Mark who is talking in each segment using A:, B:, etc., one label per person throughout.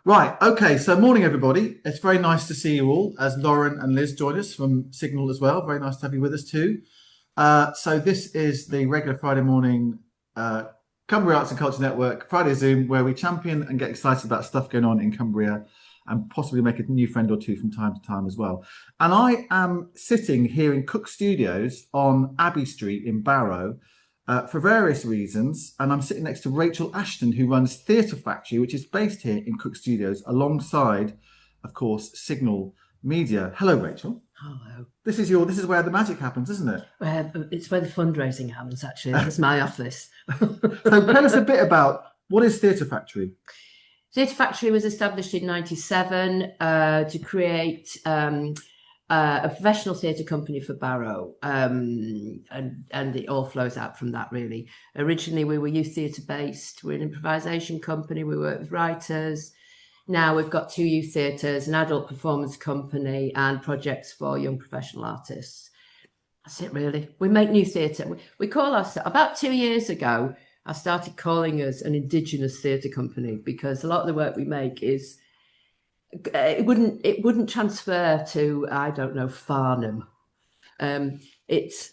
A: Right, okay, so morning everybody. It's very nice to see you all as Lauren and Liz join us from Signal as well. Very nice to have you with us too. So this is the regular Friday morning Cumbria Arts and Culture Network Friday Zoom, where we champion and get excited about stuff going on in Cumbria and possibly make a new friend or two from time to time as well. And I am sitting here in Cook Studios on Abbey Street in Barrow for various reasons. And I'm sitting next to Rachel Ashton, who runs Theatre Factory, which is based here in Cook Studios, alongside, of course, Signal Media. Hello, Rachel.
B: Hello.
A: This is where the magic happens, isn't it?
B: It's where the fundraising happens, actually. This is my office.
A: So tell us a bit about what is Theatre Factory?
B: Theatre Factory was established in '97 to create a professional theatre company for Barrow, and it all flows out from that, really. Originally, we were youth theatre based. We're an improvisation company. We work with writers. Now we've got 2 youth theatres, an adult performance company, and projects for young professional artists. That's it, really. We make new theatre. We call ourselves, about 2 years ago, I started calling us an Indigenous theatre company, because a lot of the work we make is, it wouldn't transfer to, I don't know, Farnham. It's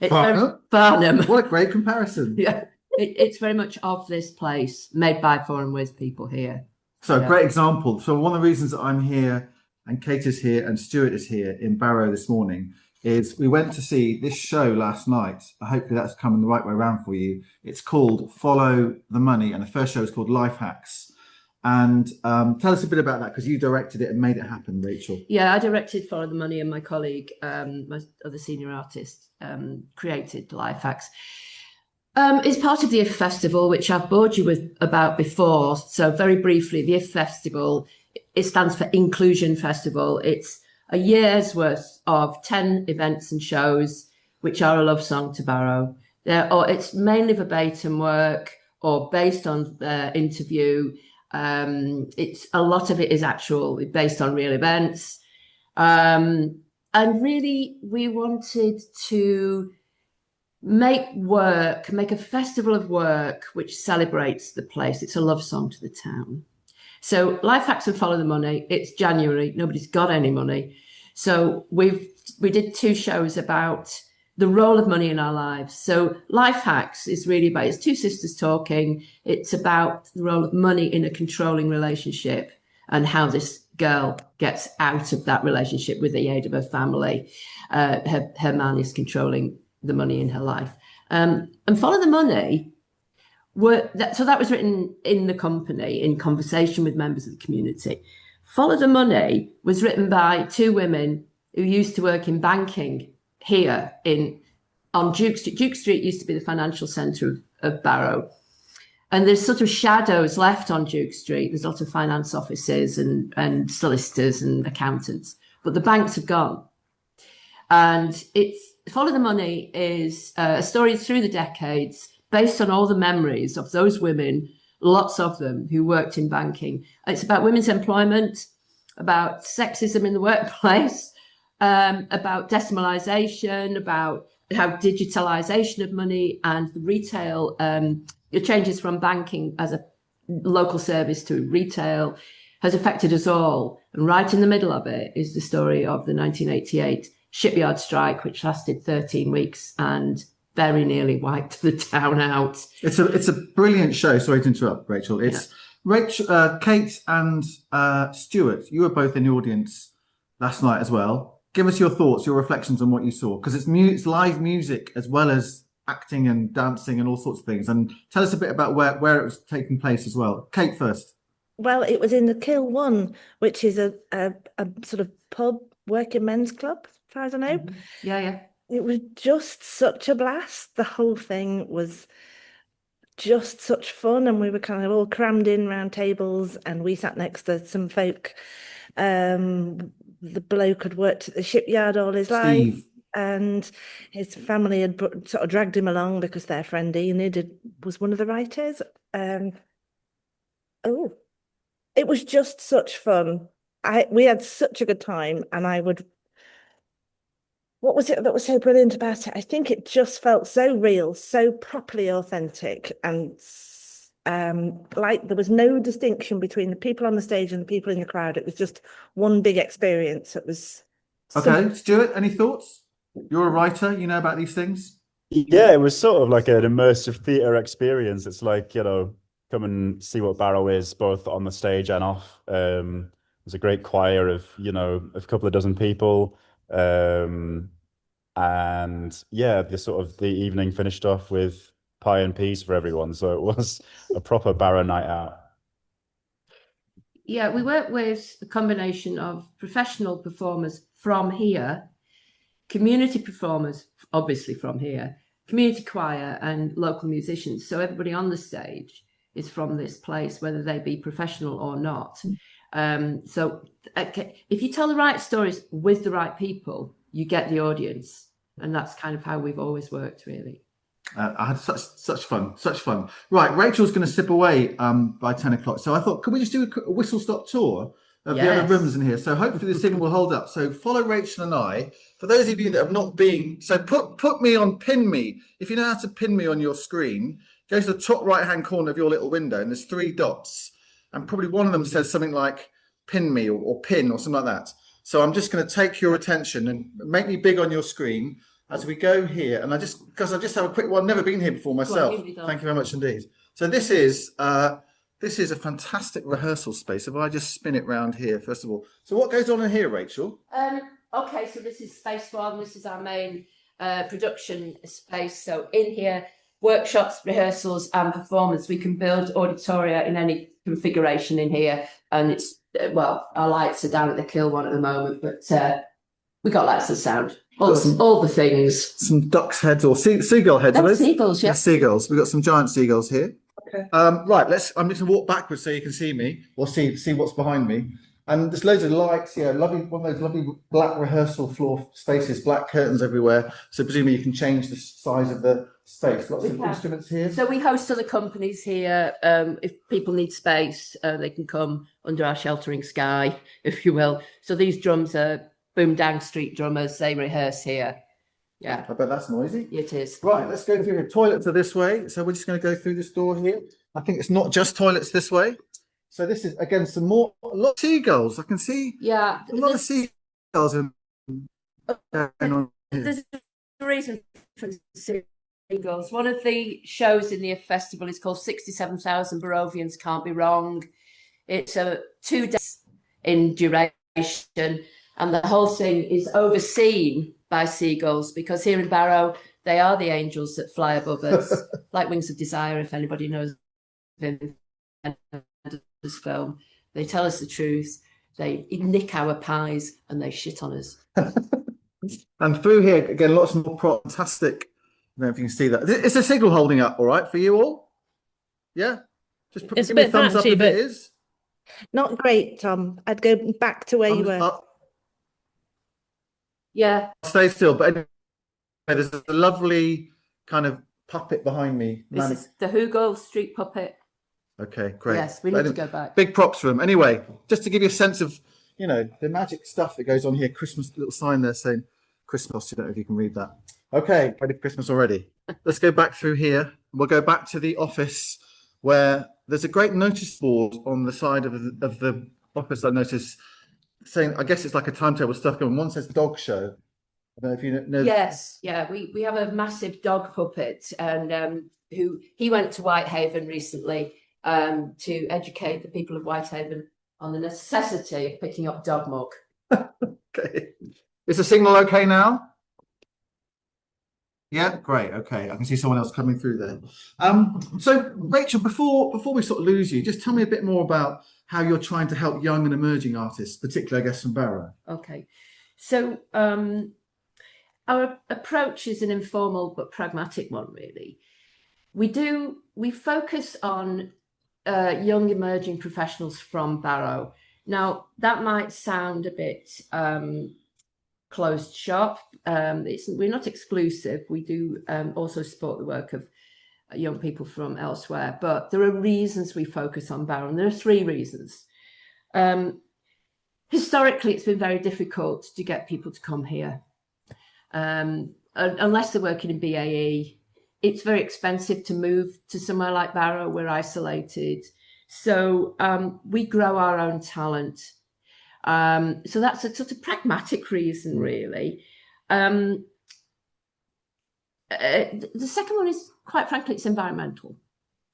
A: Farnham?
B: Farnham.
A: What a great comparison.
B: Yeah, it's very much of this place, made by, for and with people here.
A: So great example. So one of the reasons that I'm here and Kate is here and Stuart is here in Barrow this morning is we went to see this show last night. Hopefully that's coming the right way around for you. It's called Follow the Money, and the first show is called Life Hacks. And tell us a bit about that, because you directed it and made it happen, Rachel.
B: Yeah, I directed Follow the Money, and my colleague, my other senior artist, created Life Hacks. It's part of the IF Festival, which I've bored you with about before. So very briefly, the IF Festival, it stands for Inclusion Festival. It's a year's worth of 10 events and shows, which are a love song to Barrow. It's mainly verbatim work or based on interview. It's a lot of it is actual, based on real events. And really, we wanted to make a festival of work which celebrates the place. It's a love song to the town. So Life Hacks and Follow the Money, it's January, nobody's got any money. So we did 2 shows about the role of money in our lives. So Life Hacks is really about, it's 2 sisters talking. It's about the role of money in a controlling relationship and how this girl gets out of that relationship with the aid of her family. Her man is controlling the money in her life. And Follow the Money, so that was written in the company in conversation with members of the community. Follow the Money was written by 2 women who used to work in banking here on Duke Street. Duke Street used to be the financial centre of Barrow. And there's sort of shadows left on Duke Street. There's a lot of finance offices and solicitors and accountants, but the banks have gone. And Follow the Money is a story through the decades based on all the memories of those women, lots of them, who worked in banking. It's about women's employment, about sexism in the workplace, about decimalisation, about how digitalisation of money and the retail, it changes from banking as a local service to retail, has affected us all. And right in the middle of it is the story of the 1988 shipyard strike, which lasted 13 weeks and very nearly wiped the town out.
A: It's a brilliant show. Sorry to interrupt, Rachel. Rachel, Kate and Stuart, you were both in the audience last night as well. Give us your thoughts, your reflections on what you saw, because it's live music as well as acting and dancing and all sorts of things. And tell us a bit about where it was taking place as well. Kate first.
C: Well, it was in the Kill One, which is a sort of pub working men's club, as far as I know.
B: Yeah.
C: It was just such a blast. The whole thing was just such fun, and we were kind of all crammed in round tables, and we sat next to some folk. The bloke had worked at the shipyard all his life, and his family had sort of dragged him along because their friend Enid was one of the writers. It was just such fun. We had such a good time, and what was it that was so brilliant about it? I think it just felt so real, so properly authentic, and like there was no distinction between the people on the stage and the people in the crowd. It was just one big experience. It was
A: Okay, Stuart, any thoughts? You're a writer, you know about these things.
D: Yeah, it was sort of like an immersive theatre experience. It's like, come and see what Barrow is, both on the stage and off. There's a great choir of, a couple of dozen people. And yeah, the evening finished off with pie and peas for everyone. So it was a proper Barrow night out.
B: Yeah, we work with a combination of professional performers from here, community performers, obviously from here, community choir and local musicians. So everybody on the stage is from this place, whether they be professional or not. So if you tell the right stories with the right people, you get the audience. And that's kind of how we've always worked, really.
A: I had such fun. Right, Rachel's going to slip away by 10 o'clock. So I thought, could we just do a whistle-stop tour of the other rooms in here? So hopefully the signal will hold up. So follow Rachel and I. For those of you that have not been, so put me on, pin me. If you know how to pin me on your screen, go to the top right-hand corner of your little window, and there's 3 dots. And probably one of them says something like pin me or pin or something like that. So I'm just going to take your attention and make me big on your screen as we go here. And I just have a quick one. I've never been here before myself. Thank you very much indeed. So this is a fantastic rehearsal space. If I just spin it round here, first of all. So what goes on in here, Rachel?
B: Okay, so this is space 1. This is our main production space. So in here, workshops, rehearsals and performance. We can build auditoria in any configuration in here. And it's, well, our lights are down at the Kill one at the moment, but we got lots of sound. All the things.
A: Some duck's heads or seagull heads.
B: That's seagulls, yeah.
A: Yes, seagulls. We've got some giant seagulls here.
C: Okay.
A: Right, I'm just gonna walk backwards so you can see me or see what's behind me. And there's loads of lights, lovely, one of those lovely black rehearsal floor spaces, black curtains everywhere. So presumably you can change the size of the space. Lots of instruments here.
B: So we host other companies here. If people need space, they can come under our sheltering sky, if you will. So these drums are Boom Dang Street drummers. They rehearse here. Yeah.
A: I bet that's noisy.
B: It is.
A: Right, let's go through here. Toilets are this way. So we're just going to go through this door here. I think it's not just toilets this way. So this is, again, a lot of seagulls. I can see a lot of seagulls in on here.
B: There's a reason for seagulls. One of the shows in the festival is called 67,000 Barovians Can't Be Wrong. It's 2 days in duration. And the whole thing is overseen by seagulls because here in Barrow, they are the angels that fly above us, like Wings of Desire, if anybody knows him. This film, they tell us the truth, they nick our pies and they shit on us.
A: And through here, again, lots more fantastic. I don't know if you can see that. Is the signal holding up all right for you all? Yeah? Just
C: It's
A: give
C: a
A: me a
C: bit
A: thumbs up
C: patchy,
A: if
C: but
A: it is.
C: not great, Tom. I'd go back to where you were.
A: Up.
B: Yeah.
A: Stay still, but anyway, there's a lovely kind of puppet behind me.
B: This is the Hugo Street Puppet.
A: Okay, great.
B: Yes, we need to go back.
A: Big props for them. Anyway, just to give you a sense of, the magic stuff that goes on here. Christmas, little sign there saying Christmas. You don't know if you can read that. Okay, ready for Christmas already. Let's go back through here. We'll go back to the office where there's a great notice board on the side of the office. I noticed saying, I guess it's like a timetable stuff going. One says dog show. I don't know if you know.
B: Yes, yeah, we have a massive dog puppet, and he went to Whitehaven recently to educate the people of Whitehaven on the necessity of picking up dog muck.
A: Okay. Is the signal okay now? Yeah, great. Okay, I can see someone else coming through there. So Rachel, before we sort of lose you, just tell me a bit more about how you're trying to help young and emerging artists, particularly, I guess, from Barrow.
B: Okay, so our approach is an informal but pragmatic one, really. We focus on young emerging professionals from Barrow. Now, that might sound a bit closed shop. We're not exclusive. We do also support the work of young people from elsewhere, but there are reasons we focus on Barrow, and there are 3 reasons. Historically, it's been very difficult to get people to come here. Unless they're working in BAE, it's very expensive to move to somewhere like Barrow. We're isolated. So we grow our own talent. So that's a sort of pragmatic reason, really. The second one is, quite frankly, it's environmental.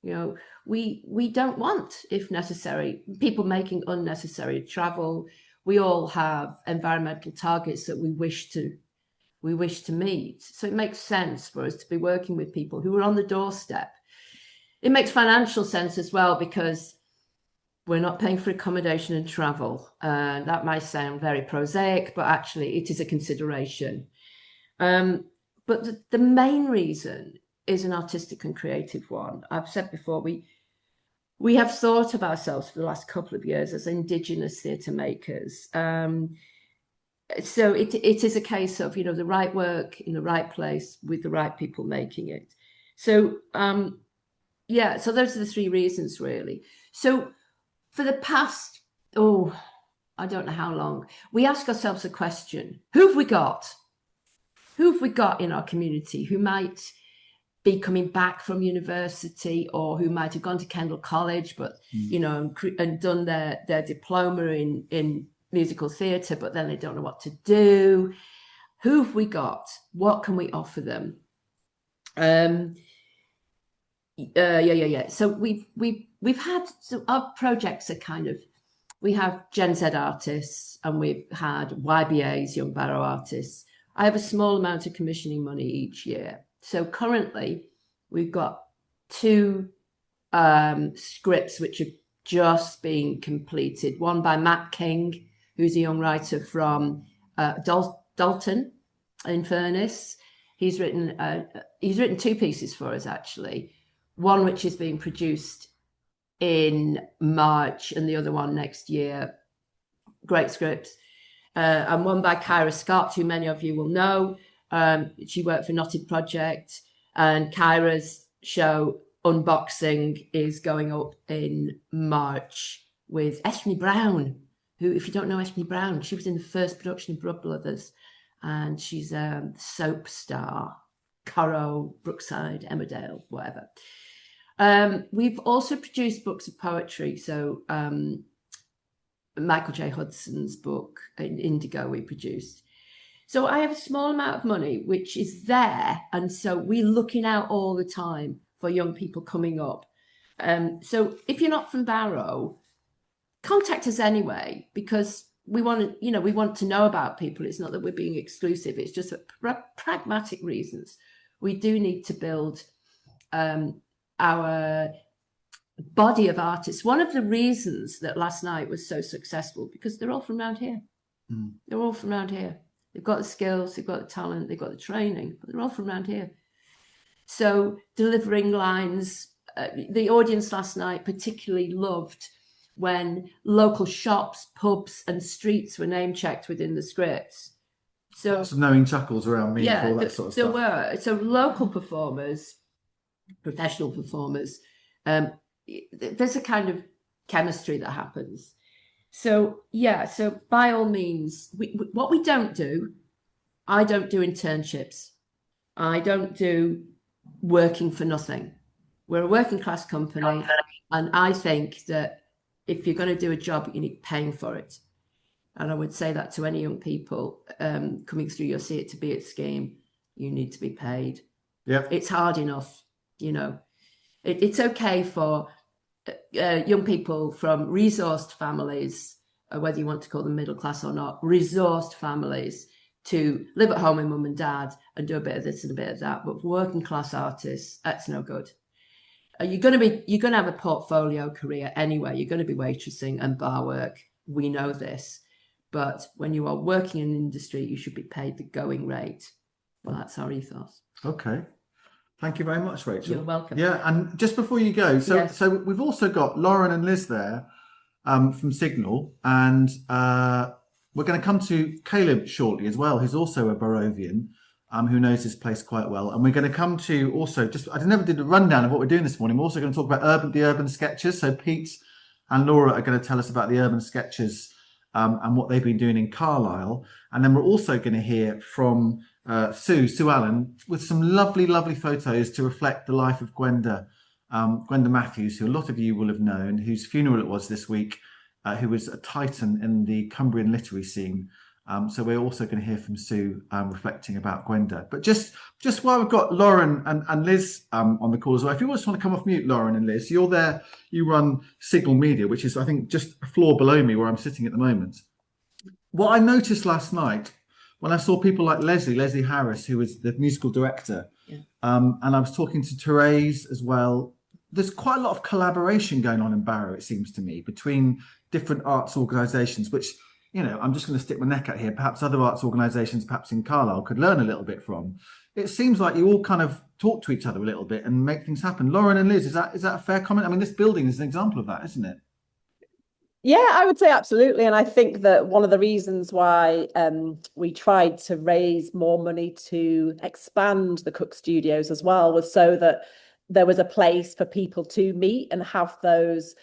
B: You know, we don't want, if necessary, people making unnecessary travel. We all have environmental targets that we wish to meet. So it makes sense for us to be working with people who are on the doorstep. It makes financial sense as well, because we're not paying for accommodation and travel. That might sound very prosaic, but actually it is a consideration. But the main reason is an artistic and creative one. I've said before, we have thought of ourselves for the last couple of years as Indigenous theatre makers. So it is a case of, you know, the right work in the right place with the right people making it. So, yeah, so those are the three reasons, really. So for the past, I don't know how long, we ask ourselves a question: who have we got? Who have we got in our community who might be coming back from university, or who might have gone to Kendal College, but, you know, and done their diploma in musical theatre, but then they don't know what to do? Who have we got? What can we offer them? So we've had, so our projects are kind of, we have Gen Z artists and we've had YBAs, Young Barrow artists. I have a small amount of commissioning money each year. So currently we've got 2 scripts which are just being completed. One by Matt King, who's a young writer from Dalton in Furness. He's written 2 pieces for us, actually. One which is being produced in March and the other one next year. Great scripts. And one by Kyra Scott, who many of you will know. She worked for Knotted Project, and Kyra's show Unboxing is going up in March with Eshni Brown, who, if you don't know Eshni Brown, she was in the first production of Blood Brothers, and she's a soap star. Coro, Brookside, Emmerdale, whatever. We've also produced books of poetry. So Michael J. Hudson's book, Indigo, we produced. So I have a small amount of money, which is there. And so we're looking out all the time for young people coming up. So if you're not from Barrow, contact us anyway, because we want to know about people. It's not that we're being exclusive. It's just for pragmatic reasons. We do need to build our body of artists. One of the reasons that last night was so successful, because they're all from around here. They're all from around here. They've got the skills, they've got the talent, they've got the training, but they're all from around here. So delivering lines, the audience last night particularly loved when local shops, pubs and streets were name checked within the scripts. So
A: some knowing chuckles around me, all that sort of
B: there
A: stuff.
B: were. So local performers, professional performers, there's a kind of chemistry that happens. So yeah, so by all means, what we don't do, I don't do internships. I don't do working for nothing. We're a working class company, and I think that if you're going to do a job, you need paying for it. And I would say that to any young people coming through your See It to Be It scheme, you need to be paid.
A: Yeah,
B: it's hard enough, you know. It's okay for young people from resourced families, whether you want to call them middle class or not, resourced families, to live at home with mum and dad and do a bit of this and a bit of that. But for working class artists, that's no good. You're going to have a portfolio career anyway. You're going to be waitressing and bar work. We know this. But when you are working in the industry, you should be paid the going rate. Well, that's our ethos.
A: Okay. Thank you very much, Rachel.
B: You're welcome.
A: Yeah, and just before you go, so we've also got Lauren and Liz there from Signal, and we're going to come to Caleb shortly as well, who's also a Barrovian, who knows this place quite well. And we're going to come to also, I never did a rundown of what we're doing this morning. We're also going to talk about the Urban Sketchers. So Pete and Laura are going to tell us about the Urban Sketchers and what they've been doing in Carlisle. And then we're also going to hear from Sue Allen, with some lovely photos to reflect the life of Gwenda Matthews, who a lot of you will have known, whose funeral it was this week, who was a titan in the Cumbrian literary scene. So we're also going to hear from Sue reflecting about Gwenda. But just while we've got Lauren and Liz on the call as well, if you just want to come off mute, Lauren and Liz, you're there, you run Signal Media, which is, I think, just a floor below me where I'm sitting at the moment. What I noticed last night when I saw people like Leslie Harris, who was the musical director, and I was talking to Therese as well, there's quite a lot of collaboration going on in Barrow, it seems to me, between different arts organisations, which, you know, I'm just going to stick my neck out here. Perhaps other arts organisations, perhaps in Carlisle, could learn a little bit from. It seems like you all kind of talk to each other a little bit and make things happen. Lauren and Liz, is that a fair comment? I mean, this building is an example of that, isn't it?
E: Yeah, I would say absolutely. And I think that one of the reasons why we tried to raise more money to expand the Cook Studios as well was so that there was a place for people to meet and have those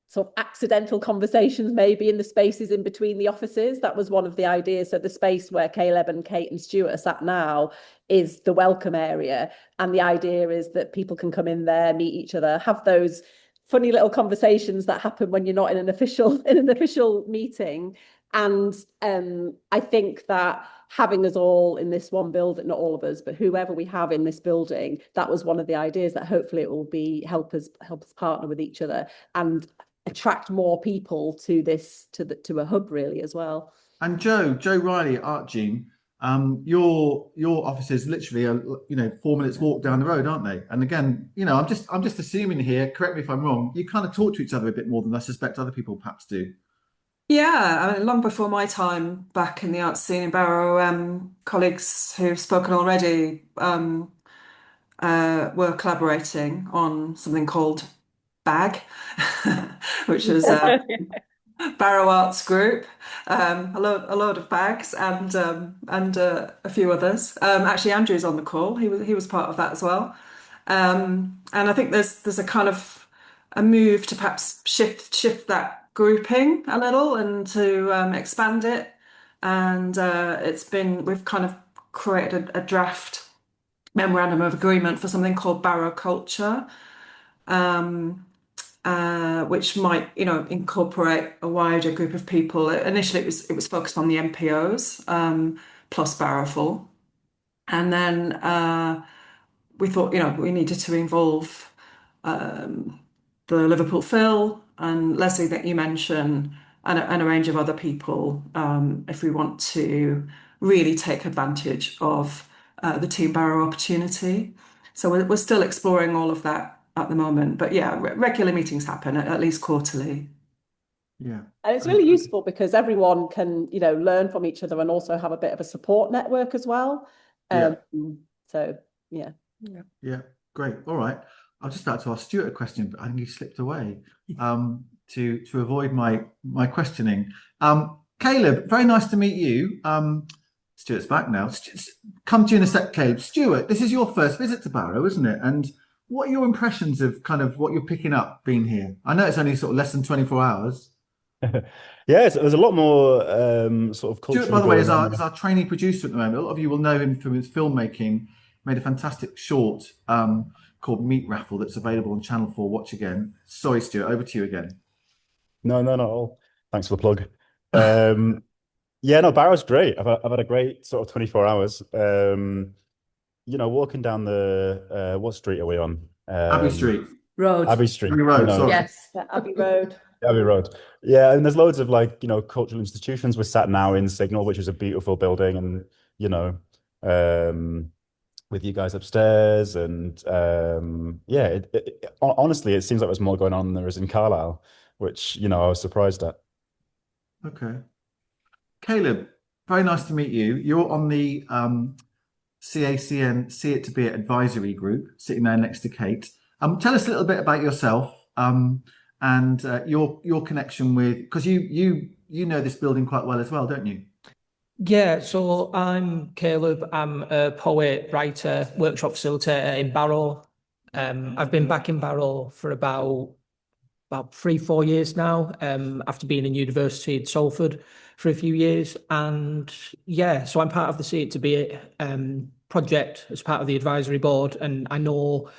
E: sort of accidental conversations, maybe in the spaces in between the offices. That was one of the ideas. So the space where Caleb and Kate and Stuart are sat now is the welcome area. And the idea is that people can come in there, meet each other, have those funny little conversations that happen when you're not in an official meeting. And I think that having us all in this one building, not all of us, but whoever we have in this building, that was one of the ideas, that hopefully it will be help us partner with each other and attract more people to this, to a hub really as well.
A: And Joe Riley, Art Gene, your offices literally are, you know, 4 minutes walk down the road, aren't they? And again, you know, I'm just assuming here, correct me if I'm wrong, you kind of talk to each other a bit more than I suspect other people perhaps do.
F: Yeah, I mean, long before my time back in the arts scene in Barrow, colleagues who've spoken already were collaborating on something called BAG, which is Barrow Arts Group, a load of bags and a few others. Actually, Andrew's on the call. He was part of that as well. And I think there's a kind of a move to perhaps shift that grouping a little and to expand it. And we've kind of created a draft memorandum of agreement for something called Barrow Culture. Which might, you know, incorporate a wider group of people. Initially, it was focused on the MPOs plus Barrowful, and then we thought, you know, we needed to involve the Liverpool Phil and Leslie that you mentioned, and a range of other people, if we want to really take advantage of the Team Barrow opportunity. So we're still exploring all of that at the moment, but yeah, regular meetings happen at least quarterly.
A: Yeah,
E: and it's really useful because everyone can, you know, learn from each other and also have a bit of a support network as well. So yeah,
A: great. All right, I was just about to ask Stuart a question, but I think he slipped away to avoid my questioning. Caleb, very nice to meet you. Stuart's back now. Come to you in a sec, Caleb. Stuart, this is your first visit to Barrow, isn't it? And what are your impressions of kind of what you're picking up being here? I know it's only sort of less than 24 hours.
D: Yeah, there's a lot more sort of culture.
A: Stuart, by the way, is our trainee producer at the moment. A lot of you will know him from his filmmaking. Made a fantastic short called Meat Raffle that's available on Channel 4. Watch again. Sorry, Stuart, over to you again.
D: No, not at all. Thanks for the plug. Yeah, no, Barrow's great. I've had a great sort of 24 hours. You know, walking down the what street are we on?
A: Abbey Street.
E: Road.
D: Abbey Street.
A: Abbey Road, sorry.
E: Yes, Abbey Road.
D: Abbey Road. Yeah, and there's loads of, like, you know, cultural institutions. We're sat now in Signal, which is a beautiful building, and, you know, with you guys upstairs, and yeah, honestly, it seems like there's more going on than there is in Carlisle, which, you know, I was surprised at.
A: Okay. Caleb, very nice to meet you. You're on the CACN See It to Be It advisory group, sitting there next to Kate. Tell us a little bit about yourself and your connection with, because you know this building quite well as well, don't you?
G: Yeah, so I'm Caleb. I'm a poet, writer, workshop facilitator in Barrow. I've been back in Barrow for about about 3-4 years now, after being in university at Salford for a few years. And yeah, so I'm part of the See It to Be It project as part of the advisory board. And I know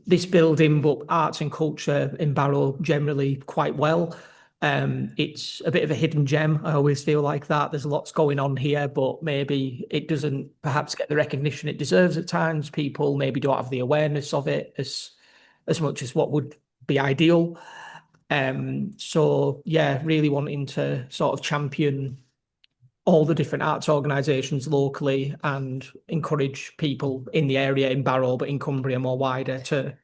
G: this building, but arts and culture in Barrow generally quite well. It's a bit of a hidden gem. I always feel like that. There's lots going on here, but maybe it doesn't perhaps get the recognition it deserves at times. People maybe don't have the awareness of it as much as what would be ideal. So yeah, really wanting to sort of champion all the different arts organisations locally and encourage people in the area in Barrow, but in Cumbria more wider, to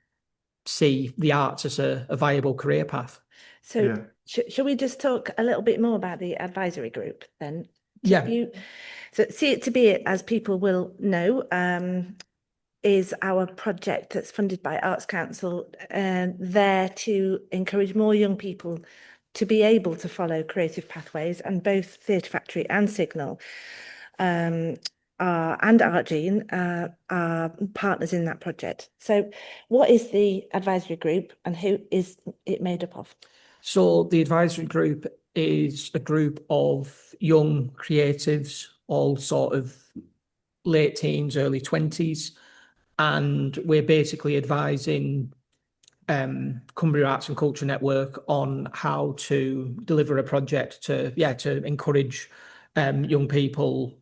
G: see the arts as a viable career path.
C: So
A: Yeah.
C: shall we just talk a little bit more about the advisory group then?
G: Yeah.
C: So See It to Be It, as people will know, is our project that's funded by Arts Council, there to encourage more young people to be able to follow creative pathways, and both Theatre Factory and Signal and ArtGene are partners in that project. So what is the advisory group and who is it made up of?
G: So the advisory group is a group of young creatives, all sort of late teens, early 20s, and we're basically advising Cumbria Arts and Culture Network on how to deliver a project to encourage young people,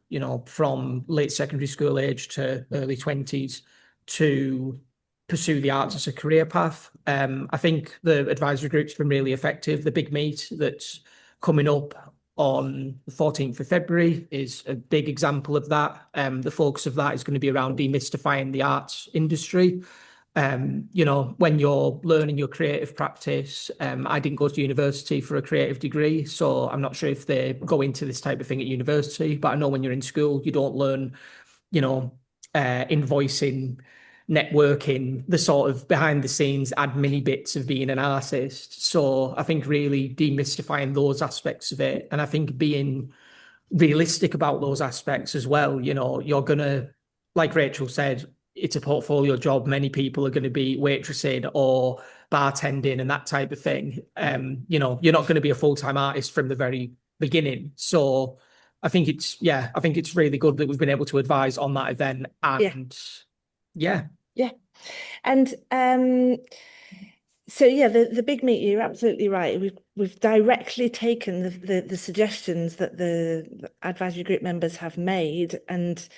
G: from late secondary school age to early 20s to pursue the arts as a career path. I think the advisory group's been really effective. The big meet that's coming up on the 14th of February is a big example of that. The focus of that is going to be around demystifying the arts industry. When you're learning your creative practice, I didn't go to university for a creative degree, so I'm not sure if they go into this type of thing at university, but I know when you're in school, you don't learn, invoicing, networking, the sort of behind the scenes admin bits of being an artist. So I think really demystifying those aspects of it, and I think being realistic about those aspects as well. You're gonna, like Rachel said, it's a portfolio job. Many people are going to be waitressing or bartending and that type of thing. You're not going to be a full-time artist from the very beginning. So I think it's really good that we've been able to advise on that event. And yeah.
C: And the big meet, you're absolutely right. We've directly taken the suggestions that the advisory group members have made and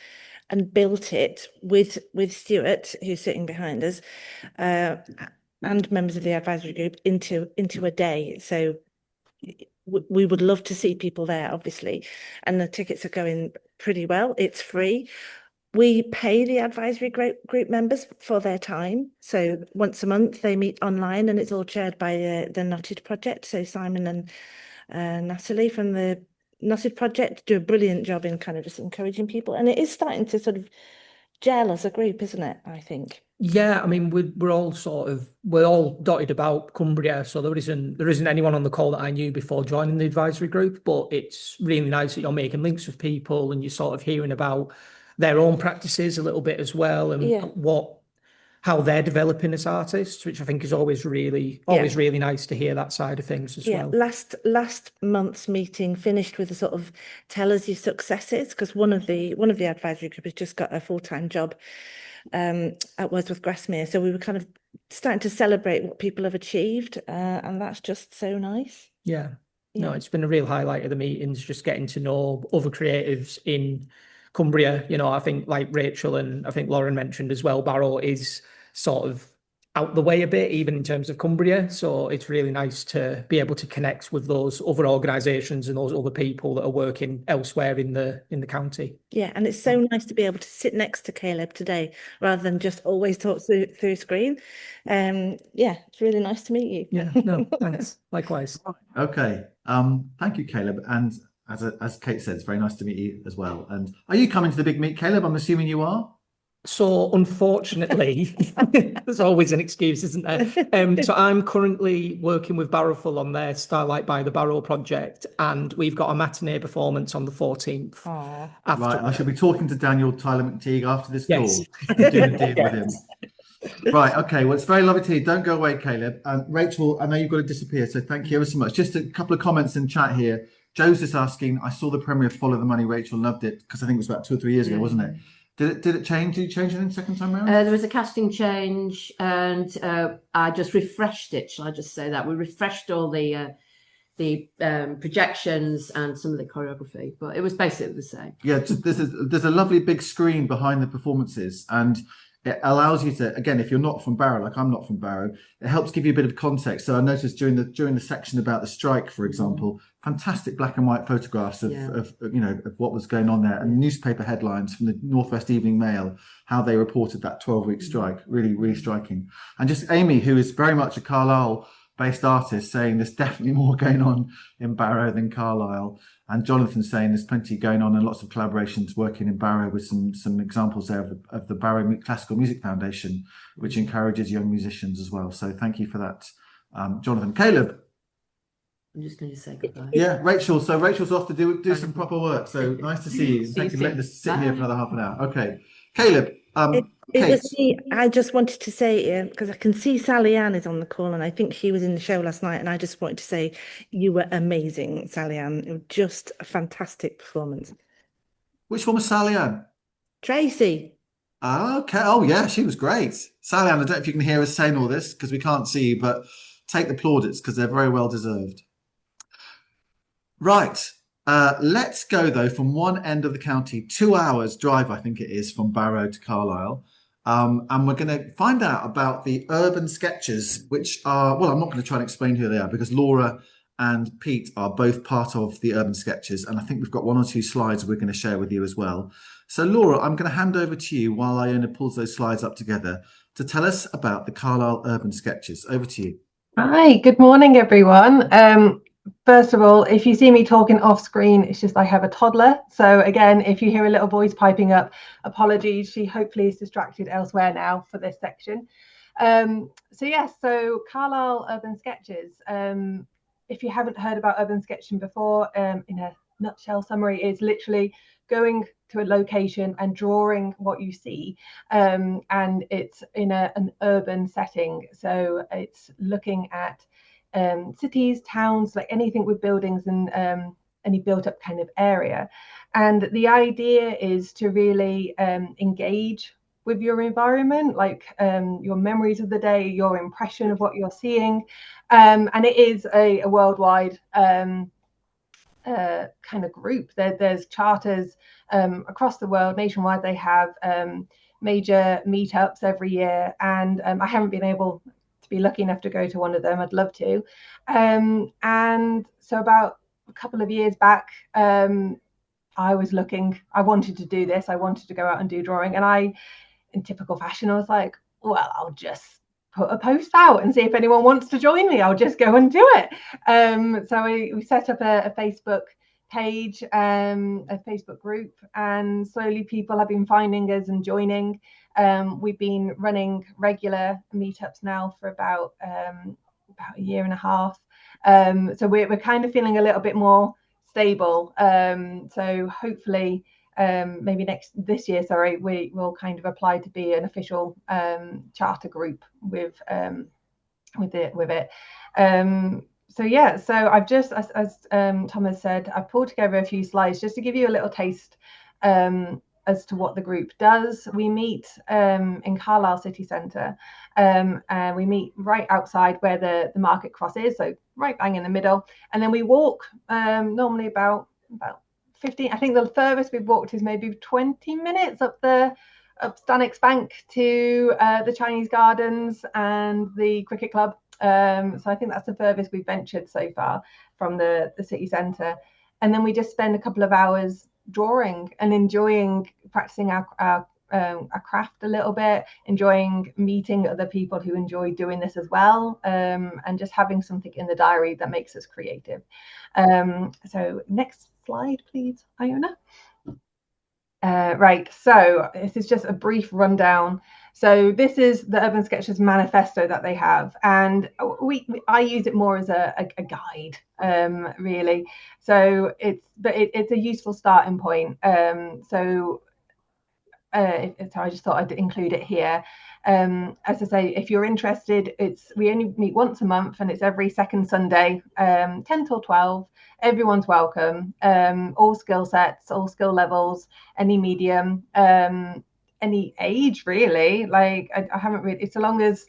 C: built it with Stuart, who's sitting behind us, and members of the advisory group into a day. So we would love to see people there, obviously, and the tickets are going pretty well. It's free. We pay the advisory group members for their time. So once a month they meet online, and it's all chaired by the Knotted Project. So Simon and Natalie from the Knotted Project do a brilliant job in kind of just encouraging people. And it is starting to sort of gel as a group, isn't it, I think?
G: Yeah, I mean, we're all dotted about Cumbria, so there isn't anyone on the call that I knew before joining the advisory group, but it's really nice that you're making links with people and you're sort of hearing about their own practices a little bit as well, and how they're developing as artists, which I think is always really nice to hear that side of things as well.
C: Last month's meeting finished with a sort of tell us your successes, because one of the advisory group has just got a full-time job at Wordsworth Grasmere, so we were kind of starting to celebrate what people have achieved, and that's just so nice.
G: No, it's been a real highlight of the meetings, just getting to know other creatives in Cumbria. I think, like Rachel and I think Lauren mentioned as well, Barrow is sort of out the way a bit, even in terms of Cumbria. So it's really nice to be able to connect with those other organisations and those other people that are working elsewhere in the county.
C: Yeah, and it's so nice to be able to sit next to Caleb today rather than just always talk through screen. It's really nice to meet you.
G: Yeah, no, thanks. Likewise.
A: Okay. Thank you, Caleb. And as Kate said, it's very nice to meet you as well. And are you coming to the big meet, Caleb? I'm assuming you are.
G: So unfortunately, there's always an excuse, isn't there? So I'm currently working with Barrowful on their Starlight by the Barrow project, and we've got a matinee performance on the 14th.
A: Right, I shall be talking to Daniel Tyler McTeague after this
G: Yes.
A: call. Doing a deal with him. Right, okay. Well, it's very lovely to hear. Don't go away, Caleb. Rachel, I know you've got to disappear, so thank you ever so much. Just a couple of comments in chat here. Joe's just asking, I saw the premiere of Follow the Money. Rachel loved it because I think it was about 2 or 3 years ago, wasn't it? Did it change? Did you change anything second time around?
B: There was a casting change, and I just refreshed it. Shall I just say that we refreshed all the projections and some of the choreography, but it was basically the same.
A: Yeah, there's a lovely big screen behind the performances, and it allows you to, again, if you're not from Barrow, like I'm not from Barrow, it helps give you a bit of context. So I noticed during the section about the strike, for example, fantastic black and white photographs of what was going on there, and newspaper headlines from the Northwest Evening Mail, how they reported that 12-week strike. Really, really striking. And just Amy, who is very much a Carlisle-based artist, saying there's definitely more going on in Barrow than Carlisle. And Jonathan saying there's plenty going on and lots of collaborations working in Barrow, with some examples there of the Barrow Classical Music Foundation, which encourages young musicians as well. So thank you for that, Jonathan. Caleb.
B: I'm just going to say goodbye.
A: Yeah, Rachel. So Rachel's off to do some proper work. So nice to see you. Thank you for letting us sit here for another half an hour. Okay, Caleb.
C: It was me. I just wanted to say, because I can see Sally Ann is on the call, and I think she was in the show last night, and I just wanted to say you were amazing, Sally Ann. It was just a fantastic performance.
A: Which one was Sally Ann?
C: Tracy.
A: Okay. Oh, yeah, she was great. Sally Ann, I don't know if you can hear us saying all this because we can't see you, but take the plaudits because they're very well deserved. Right. Let's go, though, from one end of the county, 2 hours drive, I think it is, from Barrow to Carlisle. And we're going to find out about the Urban Sketchers, which are, well, I'm not going to try and explain who they are because Laura and Pete are both part of the Urban Sketchers. And I think we've got 1 or 2 slides we're going to share with you as well. So, Laura, I'm going to hand over to you while Iona pulls those slides up together to tell us about the Carlisle Urban Sketchers. Over to you.
H: Hi, good morning, everyone. First of all, if you see me talking off screen, it's just I have a toddler. So again, if you hear a little voice piping up, apologies. She hopefully is distracted elsewhere now for this section. So Carlisle Urban Sketchers. If you haven't heard about urban sketching before, in a nutshell summary, is literally going to a location and drawing what you see, and it's in an urban setting. So it's looking at cities, towns, like anything with buildings and any built up kind of area. And the idea is to really engage with your environment, like your memories of the day, your impression of what you're seeing. And it is a worldwide kind of group. There's charters across the world, nationwide. They have major meetups every year, and I haven't been able to be lucky enough to go to one of them. I'd love to. And so about a couple of years back, I wanted to do this. I wanted to go out and do drawing, and in typical fashion, I was like, well, I'll just put a post out and see if anyone wants to join me. I'll just go and do it. So we set up a Facebook page, a Facebook group, and slowly people have been finding us and joining. We've been running regular meetups now for about a year and a half. So we're kind of feeling a little bit more stable. So hopefully maybe this year, we will kind of apply to be an official charter group with it. So I've just, as Thomas said, I've pulled together a few slides just to give you a little taste as to what the group does. We meet in Carlisle city centre. We meet right outside where the market cross is, so right bang in the middle. And then we walk normally about 15. I think the furthest we've walked is maybe 20 minutes up Stanwix Bank to the Chinese Gardens and the cricket club. So I think that's the furthest we've ventured so far from the city centre. And then we just spend a couple of hours drawing and enjoying practicing our craft a little bit, enjoying meeting other people who enjoy doing this as well, and just having something in the diary that makes us creative. So next slide, please, Iona. Right, so this is just a brief rundown. So this is the Urban Sketchers manifesto that they have, and I use it more as a guide, really. So it's a useful starting point. So so I just thought I'd include it here. As I say, if you're interested, we only meet once a month, and it's every second Sunday, 10 till 12. Everyone's welcome. All skill sets, all skill levels, any medium, any age really. Like I haven't really, so long as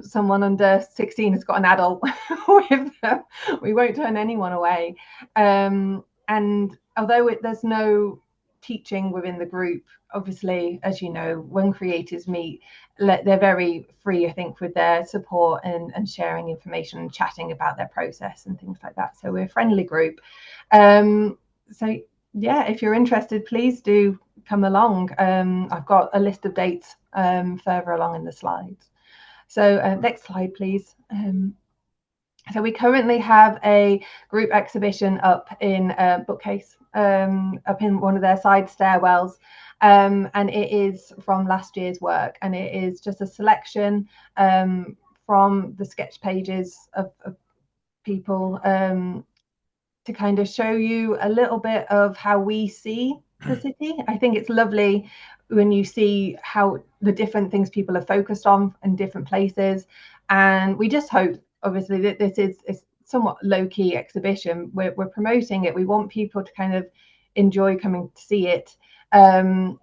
H: someone under 16 has got an adult with them, we won't turn anyone away. And although there's no teaching within the group, obviously, as you know, when creators meet, they're very free, I think, with their support and sharing information and chatting about their process and things like that. So we're a friendly group. So yeah, if you're interested, please do come along. I've got a list of dates further along in the slides. So next slide, please. So we currently have a group exhibition up in Bookcase, up in one of their side stairwells, and it is from last year's work, and it is just a selection from the sketch pages of people to kind of show you a little bit of how we see the city. I think it's lovely when you see how the different things people are focused on in different places, and we just hope, obviously, that this is a somewhat low-key exhibition. We're promoting it. We want people to kind of enjoy coming to see it,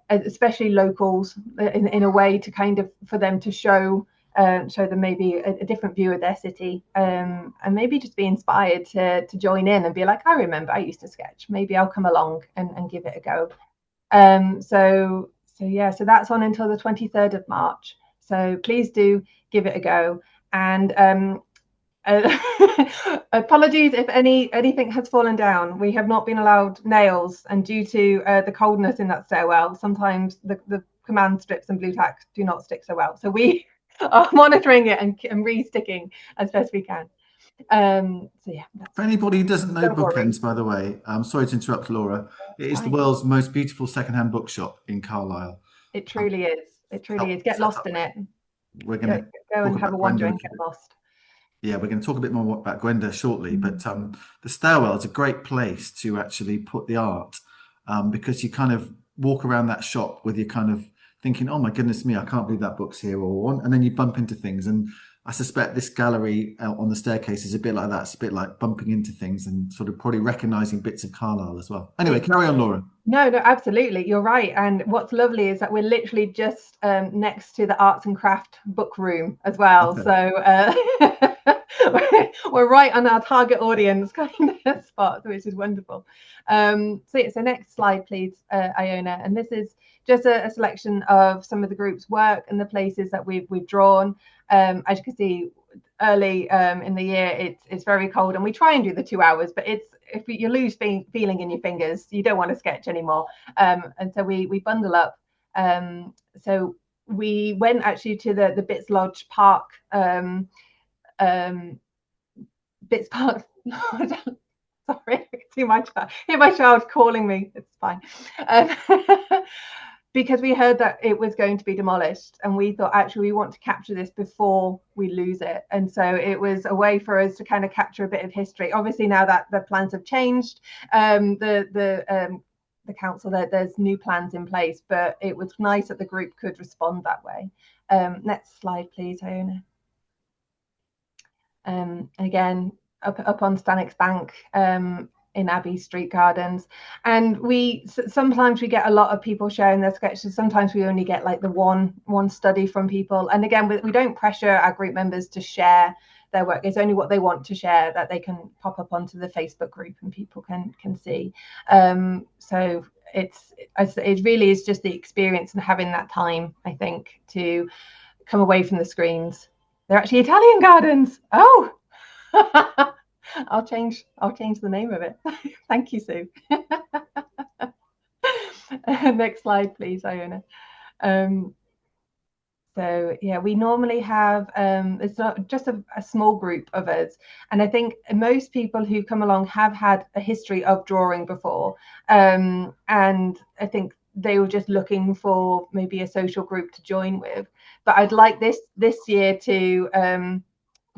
H: especially locals, in a way to kind of, for them to show them maybe a different view of their city, and maybe just be inspired to join in and be like, I remember I used to sketch. Maybe I'll come along and give it a go. So that's on until the 23rd of March. So please do give it a go. And apologies if anything has fallen down. We have not been allowed nails, and due to the coldness in that stairwell, sometimes the command strips and blue tack do not stick so well. So we are monitoring it and re-sticking as best we can. So yeah.
A: For anybody who doesn't know Bookends, by the way, I'm sorry to interrupt, Laura. It is the world's most beautiful secondhand bookshop in Carlisle.
H: It truly is. It truly is. Get lost in it.
A: We're going to
H: go and have a wander and get lost.
A: Yeah, we're going to talk a bit more about Gwenda shortly, but the stairwell is a great place to actually put the art, because you kind of walk around that shop with you kind of thinking, oh my goodness me, I can't believe that book's here, and then you bump into things. And I suspect this gallery on the staircase is a bit like that. It's a bit like bumping into things and sort of probably recognizing bits of Carlisle as well. Anyway, carry on, Laura.
H: No, absolutely. You're right. And what's lovely is that we're literally just next to the arts and craft book room as well. Okay. So we're right on our target audience kind of spot, which is wonderful. So next slide, please, Iona. And this is just a selection of some of the group's work and the places that we've drawn. As you can see, early in the year, it's very cold, and we try and do the 2 hours, but if you lose feeling in your fingers, you don't want to sketch anymore. And so we bundle up. So we went actually to the Bits Lodge Park. Bits Park. Sorry, I can see my child calling me. It's fine. Because we heard that it was going to be demolished, and we thought, actually, we want to capture this before we lose it. And so it was a way for us to kind of capture a bit of history. Obviously, now that the plans have changed, the council, there's new plans in place, but it was nice that the group could respond that way. Next slide, please, Iona. Again, up on Stanwix Bank, in Abbey Street Gardens, and sometimes we get a lot of people sharing their sketches. Sometimes we only get like the one study from people, and again, we don't pressure our group members to share their work. It's only what they want to share that they can pop up onto the Facebook group and people can see. So it really is just the experience and having that time, I think, to come away from the screens. They're actually Italian gardens. Oh. I'll change the name of it. Thank you, Sue. Next slide, please, Iona. So yeah, we normally have it's not just a small group of us, and I think most people who come along have had a history of drawing before, and I think they were just looking for maybe a social group to join with. But I'd like this year to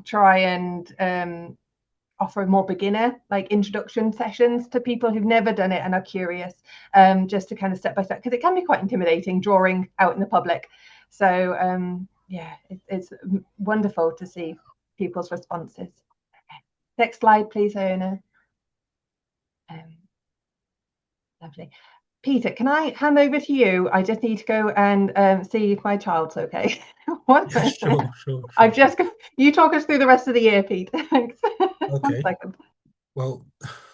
H: try and offer more beginner like introduction sessions to people who've never done it and are curious, just to kind of step by step, because it can be quite intimidating drawing out in the public. So yeah, it's wonderful to see people's responses. Next slide, please, Iona. Lovely. Peter, can I hand over to you? I just need to go and see if my child's okay. What?
I: Yeah, sure.
H: I've just you talk us through the rest of the year, Pete. Thanks.
I: Okay.
H: 1 second.
I: Well,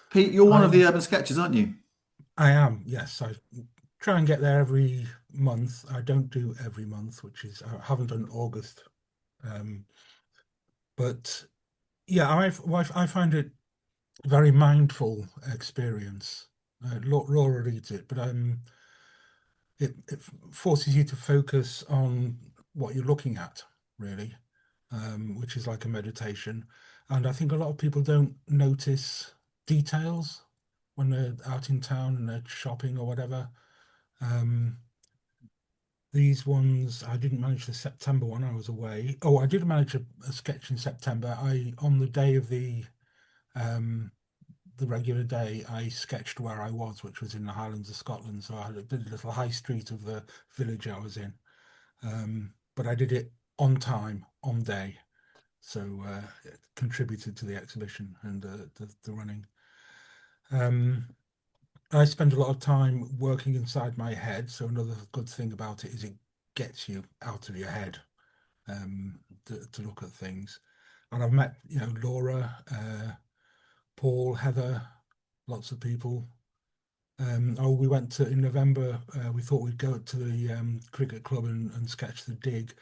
A: Pete, you're one of the Urban Sketchers, aren't you?
I: I am, yes. I try and get there every month. I don't do every month, which is, I haven't done August. But yeah, I find it a very mindful experience. Laura reads it, but it forces you to focus on what you're looking at, really, which is like a meditation. And I think a lot of people don't notice details when they're out in town and they're shopping or whatever. These ones, I didn't manage the September one, I was away. Oh, I did manage a sketch in September. On the day of the regular day, I sketched where I was, which was in the Highlands of Scotland. So I did a little high street of the village I was in. But I did it on time, on day. So it contributed to the exhibition and the running. I spend a lot of time working inside my head. So another good thing about it is it gets you out of your head to look at things. And I've met, Laura, Paul, Heather, lots of people. We went to, in November, we thought we'd go to the cricket club and sketch the dig.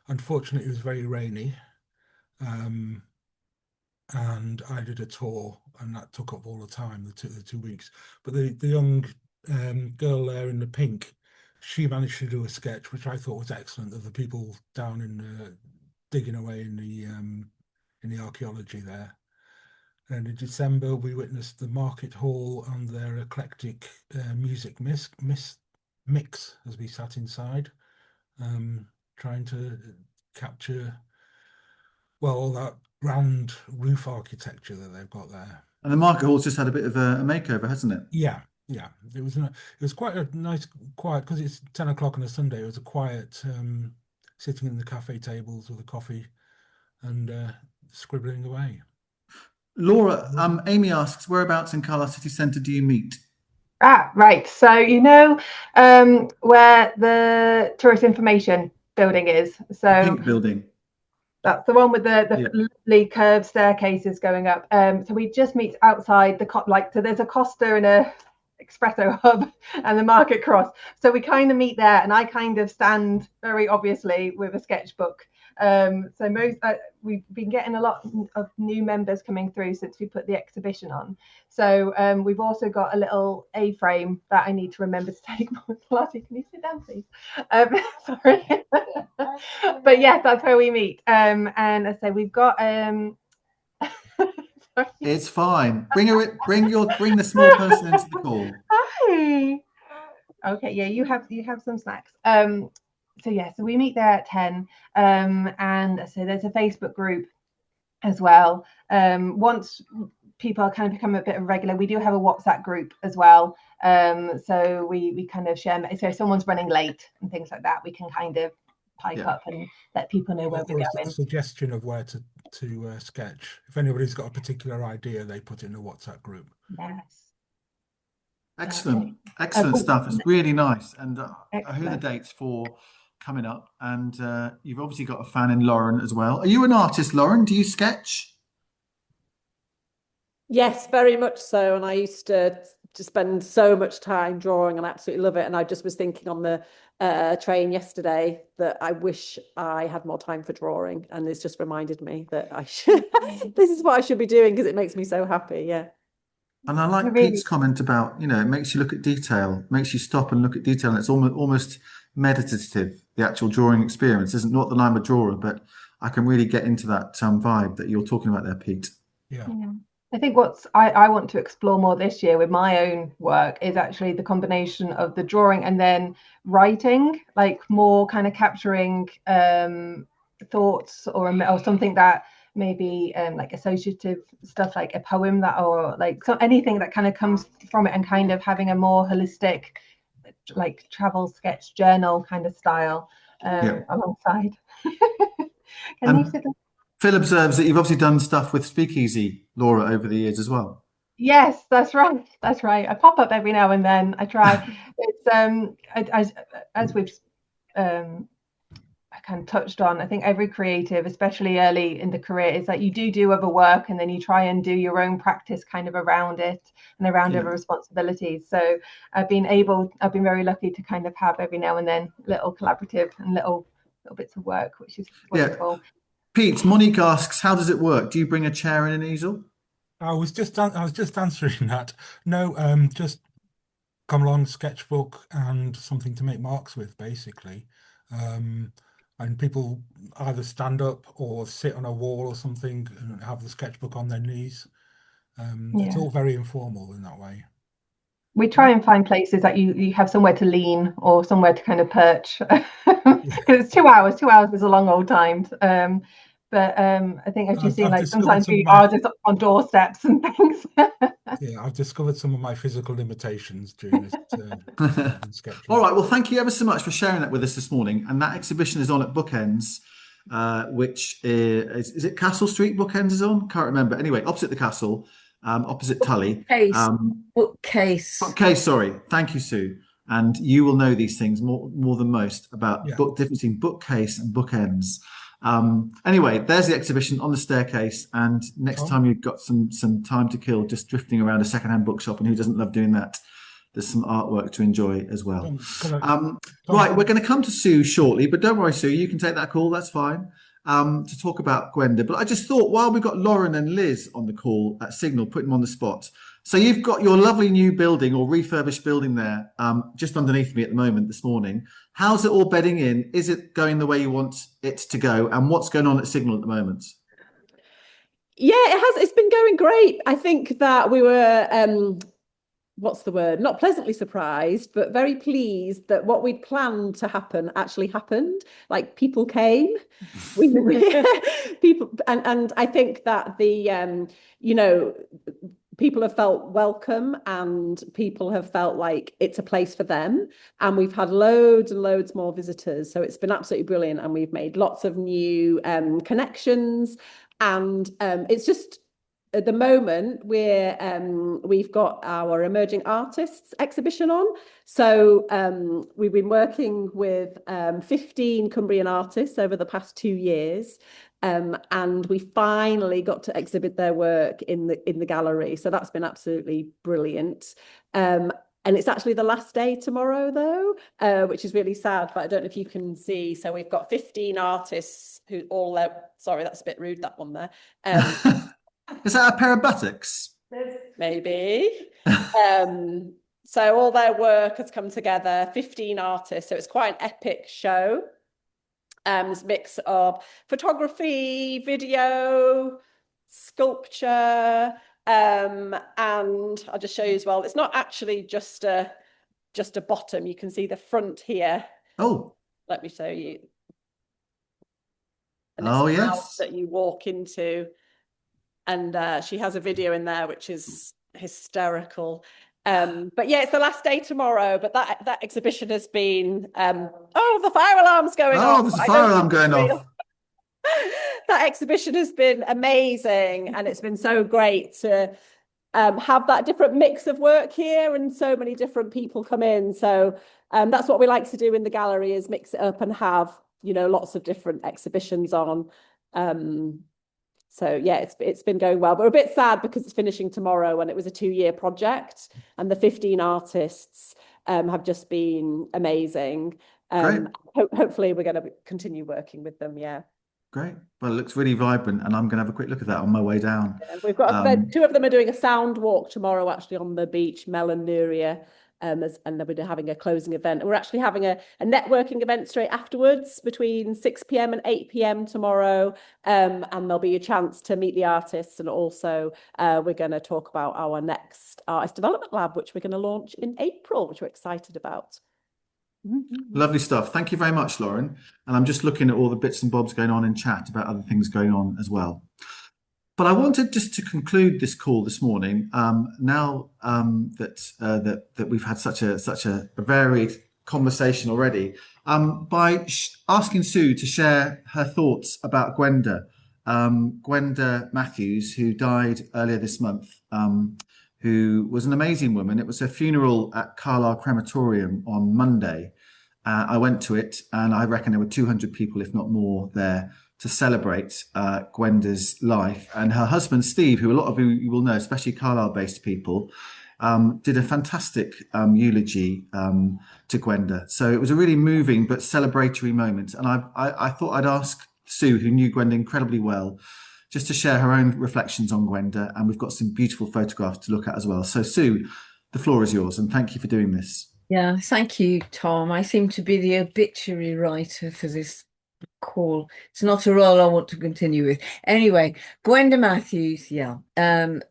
I: Unfortunately, it was very rainy. And I did a tour, and that took up all the time, the 2 weeks. But the young girl there in the pink, she managed to do a sketch, which I thought was excellent, of the people down in digging away in the archaeology there. And in December, we witnessed the Market Hall and their eclectic music mix as we sat inside, trying to capture, well, all that grand roof architecture that they've got there.
A: And the Market Hall's just had a bit of a makeover, hasn't it?
I: Yeah. It was quite a nice, quiet, because it's 10 o'clock on a Sunday. It was a quiet sitting in the cafe tables with a coffee and scribbling away.
A: Laura, Amy asks, whereabouts in Carlisle City Centre do you meet?
H: Right. So where the tourist information building is. So
A: The pink building.
H: That's the one with the lovely curved staircases going up. So we just meet outside so there's a Costa and a espresso hub and the Market Cross. So we kind of meet there, and I kind of stand very obviously with a sketchbook. So we've been getting a lot of new members coming through since we put the exhibition on. So we've also got a little A-frame that I need to remember to take. Lottie, can you sit down, please? Sorry. But yes, that's where we meet. And I say we've got
A: It's fine. Bring the small person into the call.
H: Hi. Okay, yeah, you have some snacks. So we meet there at 10. And so there's a Facebook group as well. Once people kind of become a bit of regular, we do have a WhatsApp group as well. So we kind of share, so if someone's running late and things like that, we can kind of pipe up and let people know where we're going.
I: A suggestion of where to sketch. If anybody's got a particular idea, they put it in the WhatsApp group.
H: Yes.
A: Excellent stuff. It's really nice. And I hear the dates for coming up. And you've obviously got a fan in Lauren as well. Are you an artist, Lauren? Do you sketch?
E: Yes, very much so. And I used to spend so much time drawing and absolutely love it. And I just was thinking on the train yesterday that I wish I had more time for drawing. And it's just reminded me that I should, this is what I should be doing, because it makes me so happy. Yeah.
A: And I like Pete's comment about, it makes you look at detail, makes you stop and look at detail. And it's almost meditative, the actual drawing experience. Isn't not that I'm a drawer, but I can really get into that vibe that you're talking about there, Pete.
H: Yeah. I think what I want to explore more this year with my own work is actually the combination of the drawing and then writing, like more kind of capturing thoughts or something that maybe like associative stuff, like a poem that, or like anything that kind of comes from it, and kind of having a more holistic, like travel sketch journal kind of style alongside. Can you sit down?
A: Phil observes that you've obviously done stuff with Speakeasy, Laura, over the years as well.
H: Yes, that's right. That's right. I pop up every now and then. I try. It's as we've I kind of touched on, I think every creative, especially early in the career, is that you do other work, and then you try and do your own practice kind of around it and around other responsibilities. So I've been very lucky to kind of have every now and then little collaborative and little bits of work, which is wonderful.
A: Pete, Monique asks, how does it work? Do you bring a chair and an easel?
I: I was just answering that. No, just come along, sketchbook and something to make marks with, basically. And people either stand up or sit on a wall or something and have the sketchbook on their knees. It's all very informal in that way.
H: We try and find places that you have somewhere to lean or somewhere to kind of perch. Because it's 2 hours. 2 hours is a long old time. But I think as you've seen, like sometimes we are just on doorsteps and things.
I: Yeah, I've discovered some of my physical limitations during this sketching.
A: All right, well, thank you ever so much for sharing that with us this morning. And that exhibition is on at Bookends, which is it Castle Street Bookends is on? Can't remember. Anyway, opposite the castle, opposite Tully.
B: Bookcase.
A: Bookcase, sorry. Thank you, Sue. And you will know these things more than most about difference between bookcase and bookends. Anyway, there's the exhibition on the staircase, and next time you've got some time to kill just drifting around a secondhand bookshop, and who doesn't love doing that, there's some artwork to enjoy as well. Right, we're going to come to Sue shortly, but don't worry, Sue, you can take that call, that's fine, to talk about Gwenda. But I just thought, while we've got Lauren and Liz on the call at Signal, putting them on the spot, so you've got your lovely new building or refurbished building there just underneath me at the moment this morning. How's it all bedding in? Is it going the way you want it to go? And what's going on at Signal at the moment?
E: Yeah, it has. It's been going great. I think that we were, what's the word? Not pleasantly surprised, but very pleased that what we'd planned to happen actually happened. Like people came, people, and I think that the, people have felt welcome, and people have felt like it's a place for them. And we've had loads and loads more visitors. So it's been absolutely brilliant. And we've made lots of new connections. And it's just, at the moment, we've got our emerging artists exhibition on. So we've been working with 15 Cumbrian artists over the past 2 years. And we finally got to exhibit their work in the gallery. So that's been absolutely brilliant. And it's actually the last day tomorrow, though, which is really sad, but I don't know if you can see. So we've got 15 artists who all, sorry, that's a bit rude, that one there.
A: Is that a pair of buttocks?
E: Maybe. So all their work has come together, 15 artists. So it's quite an epic show. This mix of photography, video, sculpture, and I'll just show you as well. It's not actually just a bottom. You can see the front here.
A: Oh,
E: let me show you.
A: And it's the house
E: that you walk into, and she has a video in there which is hysterical. But yeah, it's the last day tomorrow, but that exhibition has been the fire alarm's going off.
A: Oh, there's a fire alarm going off.
E: That exhibition has been amazing, and it's been so great to have that different mix of work here, and so many different people come in. So that's what we like to do in the gallery, is mix it up and have lots of different exhibitions on. So yeah, it's been going well. But we're a bit sad because it's finishing tomorrow, and it was a 2-year project, and the 15 artists have just been amazing. Hopefully we're going to continue working with them. Yeah.
A: Great. Well, it looks really vibrant, and I'm going to have a quick look at that on my way down.
E: Yeah, we've got 2 of them are doing a sound walk tomorrow, actually, on the beach, Mel and Nuria. And then we're having a closing event. We're actually having a networking event straight afterwards between 6 p.m. and 8 p.m. tomorrow. And there'll be a chance to meet the artists. And also we're going to talk about our next artist development lab, which we're going to launch in April, which we're excited about.
A: Lovely stuff. Thank you very much, Lauren. And I'm just looking at all the bits and bobs going on in chat about other things going on as well. But I wanted just to conclude this call this morning. Now that we've had such a varied conversation already, by asking Sue to share her thoughts about Gwenda Matthews, who died earlier this month, who was an amazing woman. It was her funeral at Carlisle Crematorium on Monday. I went to it, and I reckon there were 200 people, if not more, there to celebrate Gwenda's life. And her husband, Steve, who a lot of you will know, especially Carlisle-based people, did a fantastic eulogy to Gwenda. So it was a really moving but celebratory moment. And I thought I'd ask Sue, who knew Gwenda incredibly well, just to share her own reflections on Gwenda. And we've got some beautiful photographs to look at as well. So Sue, the floor is yours, and thank you for doing this.
J: Yeah, thank you, Tom. I seem to be the obituary writer for this call. It's not a role I want to continue with. Anyway, Gwenda Matthews,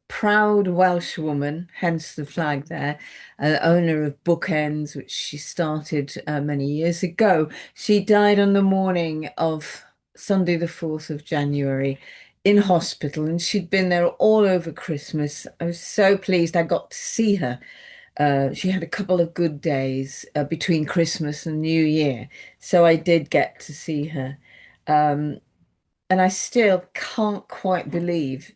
J: proud Welsh woman, hence the flag there, owner of Bookends, which she started many years ago. She died on the morning of Sunday, the 4th of January, in hospital, and she'd been there all over Christmas. I was so pleased I got to see her. She had a couple of good days between Christmas and New Year, so I did get to see her. And I still can't quite believe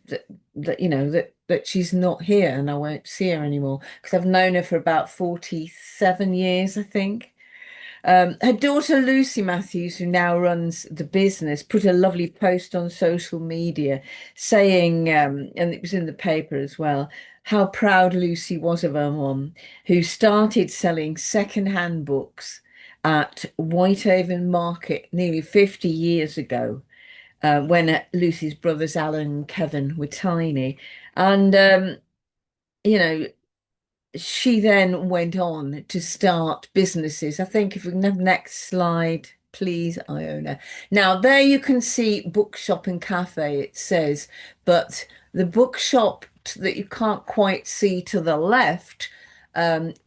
J: that she's not here and I won't see her anymore, because I've known her for about 47 years, I think. Her daughter Lucy Matthews, who now runs the business, put a lovely post on social media saying, and it was in the paper as well, how proud Lucy was of her mum, who started selling second-hand books at Whitehaven Market nearly 50 years ago, when Lucy's brothers Alan and Kevin were tiny. And, she then went on to start businesses. I think if we can have next slide, please, Iona. Now, there you can see bookshop and cafe, it says, but the bookshop that you can't quite see to the left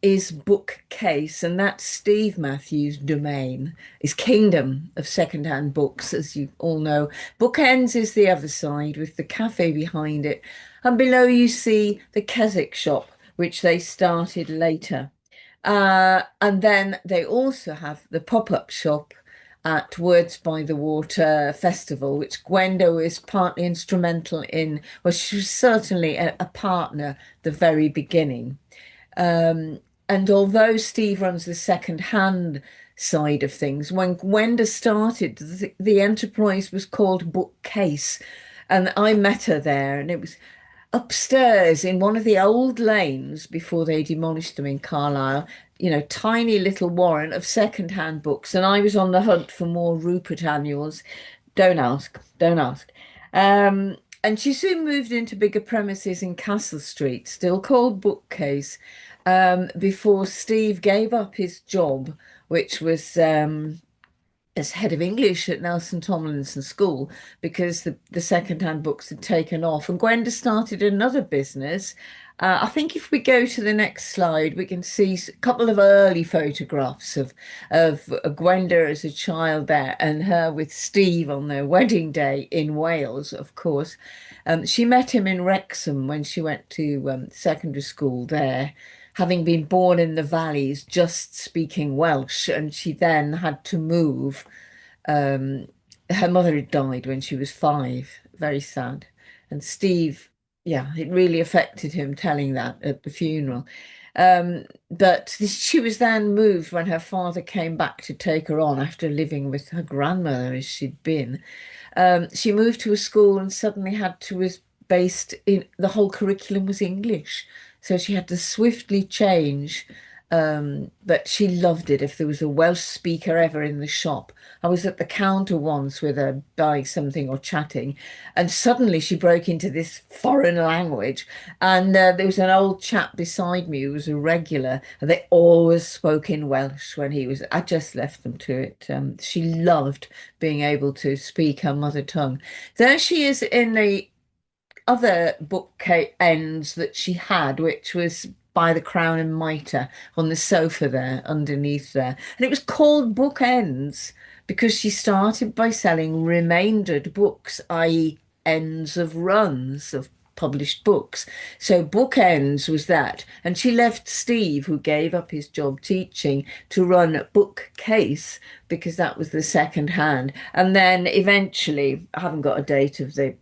J: is Bookcase, and that's Steve Matthews' domain, his kingdom of secondhand books, as you all know. Bookends is the other side with the cafe behind it, and below you see the Keswick shop, which they started later. And then they also have the pop-up shop at Words by the Water Festival, which Gwenda was partly instrumental in. Well, she was certainly a partner at the very beginning. And although Steve runs the second-hand side of things, when Gwenda started, the enterprise was called Bookcase, and I met her there, and it was upstairs in one of the old lanes before they demolished them in Carlisle, tiny little warren of second-hand books. And I was on the hunt for more Rupert annuals. Don't ask. And she soon moved into bigger premises in Castle Street, still called Bookcase, before Steve gave up his job, which was as head of English at Nelson Tomlinson School, because the second-hand books had taken off. And Gwenda started another business. I think if we go to the next slide, we can see a couple of early photographs of Gwenda as a child there, and her with Steve on their wedding day in Wales, of course. She met him in Wrexham when she went to secondary school there, having been born in the valleys, just speaking Welsh, and she then had to move. Her mother had died when she was 5, very sad. And Steve, it really affected him telling that at the funeral. But she was then moved when her father came back to take her on after living with her grandmother as she'd been. She moved to a school and suddenly was based in, the whole curriculum was English. So she had to swiftly change, but she loved it if there was a Welsh speaker ever in the shop. I was at the counter once with her buying something or chatting, and suddenly she broke into this foreign language. And there was an old chap beside me who was a regular, and they always spoke in Welsh when I just left them to it. She loved being able to speak her mother tongue. There she is in the other book ends that she had, which was by the Crown and Mitre on the sofa there, underneath there. And it was called Bookends because she started by selling remaindered books, i.e. ends of runs of published books. So Bookends was that. And she left Steve, who gave up his job teaching, to run Bookcase because that was the second hand. And then eventually, I haven't got a date of the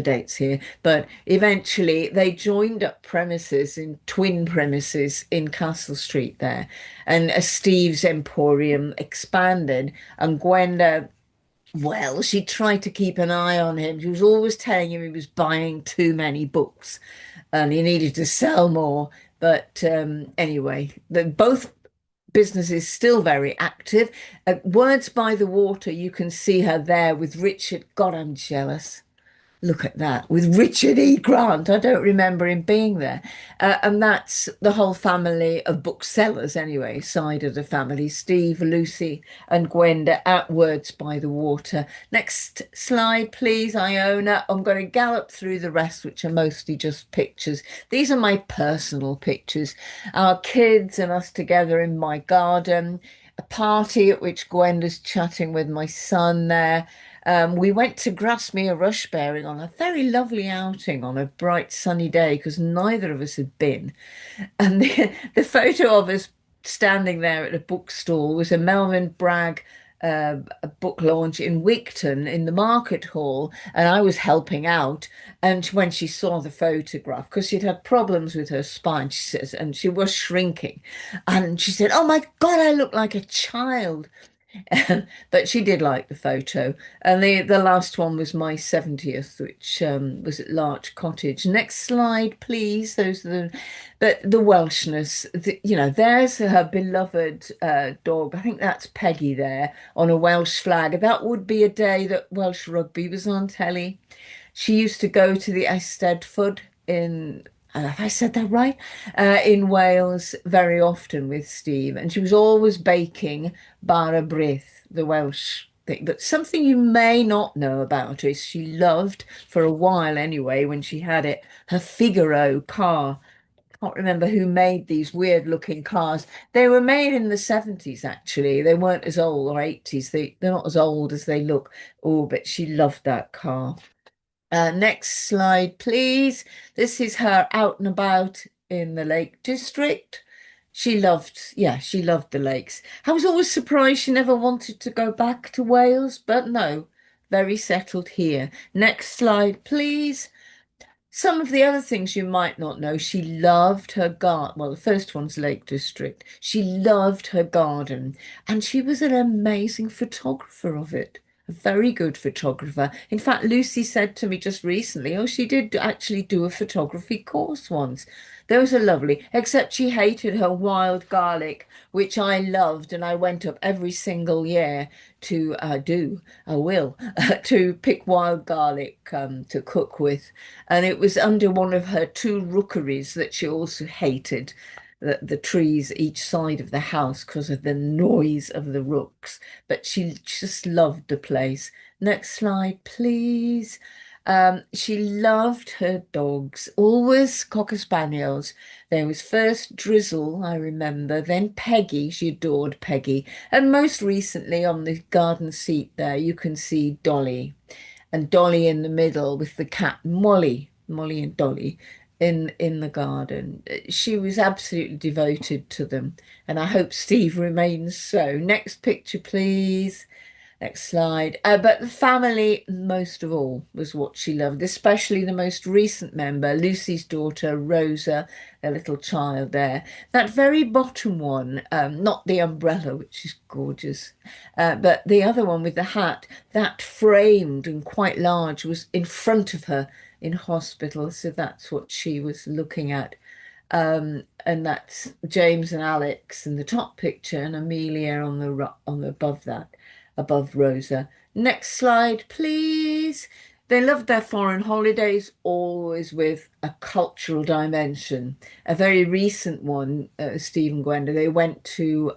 J: dates here, but eventually they joined up premises in twin premises in Castle Street there. And Steve's Emporium expanded, and Gwenda, well, she tried to keep an eye on him. She was always telling him he was buying too many books and he needed to sell more. But anyway, both businesses still very active. At Words by the Water, you can see her there with Richard. God, I'm jealous. Look at that, with Richard E. Grant. I don't remember him being there. And that's the whole family of booksellers anyway, side of the family. Steve, Lucy and Gwenda at Words by the Water. Next slide, please, Iona. I'm going to gallop through the rest, which are mostly just pictures. These are my personal pictures. Our kids and us together in my garden. A party at which Gwenda's chatting with my son there. We went to Grasmere Rushbearing on a very lovely outing on a bright sunny day because neither of us had been. And the photo of us standing there at a bookstall was a Melvyn Bragg a book launch in Wigton in the market hall, and I was helping out. And when she saw the photograph, because she'd had problems with her spine, she says, and she was shrinking, and she said, "Oh my God, I look like a child." But she did like the photo. And the last one was my 70th, which was at Larch Cottage. Next slide, please. Those are the Welshness. You know, there's her beloved dog. I think that's Peggy there on a Welsh flag. That would be a day that Welsh rugby was on telly. She used to go to the Eisteddfod in, have I said that right? In Wales very often with Steve, and she was always baking bara brith, the Welsh thing. But something you may not know about is she loved, for a while anyway, when she had it, her Figaro car. Can't remember who made these weird looking cars. They were made in the 70s, actually. They weren't as old, or 80s. They're not as old as they look. Oh, but she loved that car. Next slide, please. This is her out and about in the Lake District. She loved the lakes. I was always surprised she never wanted to go back to Wales, but no, very settled here. Next slide, please. Some of the other things you might not know, she loved her garden. Well, the first one's Lake District. She loved her garden, and she was an amazing photographer of it. A very good photographer. In fact, Lucy said to me just recently, oh, she did actually do a photography course once. Those are lovely, except she hated her wild garlic, which I loved, and I went up every single year to to pick wild garlic to cook with. And it was under one of her 2 rookeries that she also hated. The trees each side of the house because of the noise of the rooks, but she just loved the place. Next slide, please. She loved her dogs, always Cocker Spaniels. There was first Drizzle, I remember, then Peggy. She adored Peggy. And most recently on the garden seat there, you can see Dolly. And Dolly in the middle with the cat Molly and Dolly in the garden. She was absolutely devoted to them, and I hope Steve remains so. Next picture, please. Next slide. But the family, most of all, was what she loved, especially the most recent member, Lucy's daughter, Rosa, a little child there. That very bottom one, not the umbrella, which is gorgeous, but the other one with the hat, that framed and quite large, was in front of her in hospital. So that's what she was looking at. And that's James and Alex in the top picture, and Amelia on the above Rosa. Next slide, please. They loved their foreign holidays, always with a cultural dimension. A very recent one, Steve and Gwenda, they went to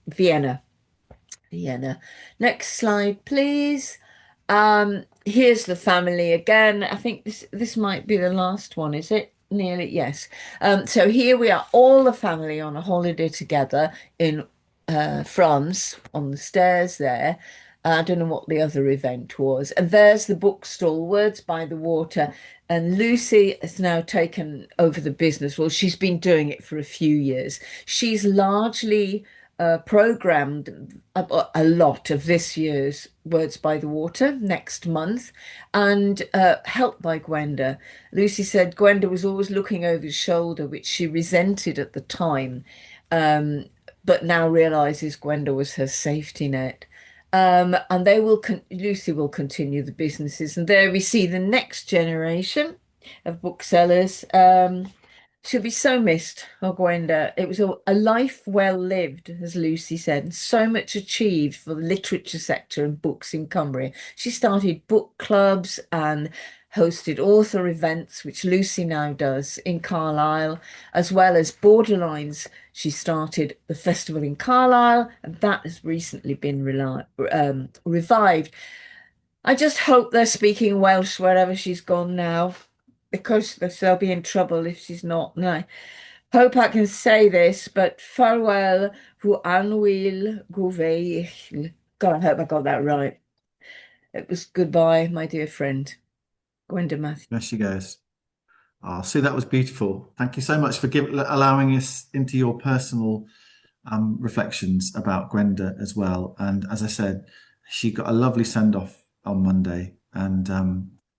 J: Vienna. Next slide, please. Here's the family again. I think this might be the last one, is it? nearly, yes. So here we are, all the family on a holiday together in France on the stairs there. I don't know what the other event was. And there's the bookstall, Words by the Water. And Lucy has now taken over the business. Well, she's been doing it for a few years. She's largely programmed a lot of this year's Words by the Water next month, and helped by Gwenda. Lucy said Gwenda was always looking over his shoulder, which she resented at the time, but now realizes Gwenda was her safety net. And they will Lucy will continue the businesses, and there we see the next generation of booksellers. She'll be so missed, oh Gwenda. It was a life well lived, as Lucy said, and so much achieved for the literature sector and books in Cumbria. She started book clubs and hosted author events, which Lucy now does in Carlisle, as well as Borderlines. She started the festival in Carlisle, and that has recently been revived. I just hope they're speaking Welsh wherever she's gone now, because they'll be in trouble if she's not. No. Hope I can say this, but farewell, hu anwyl gwfeich. God, I hope I got that right. It was goodbye, my dear friend. Gwenda Matthews.
A: There she goes. Oh, Sue, that was beautiful. Thank you so much for allowing us into your personal reflections about Gwenda as well. And as I said, she got a lovely send-off on Monday, and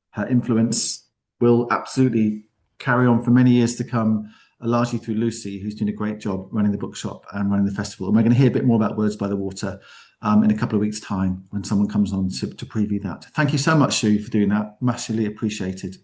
A: her influence will absolutely carry on for many years to come, largely through Lucy, who's doing a great job running the bookshop and running the festival. And we're going to hear a bit more about Words by the Water in a couple of weeks' time when someone comes on to preview that. Thank you so much, Sue, for doing that. Massively appreciated.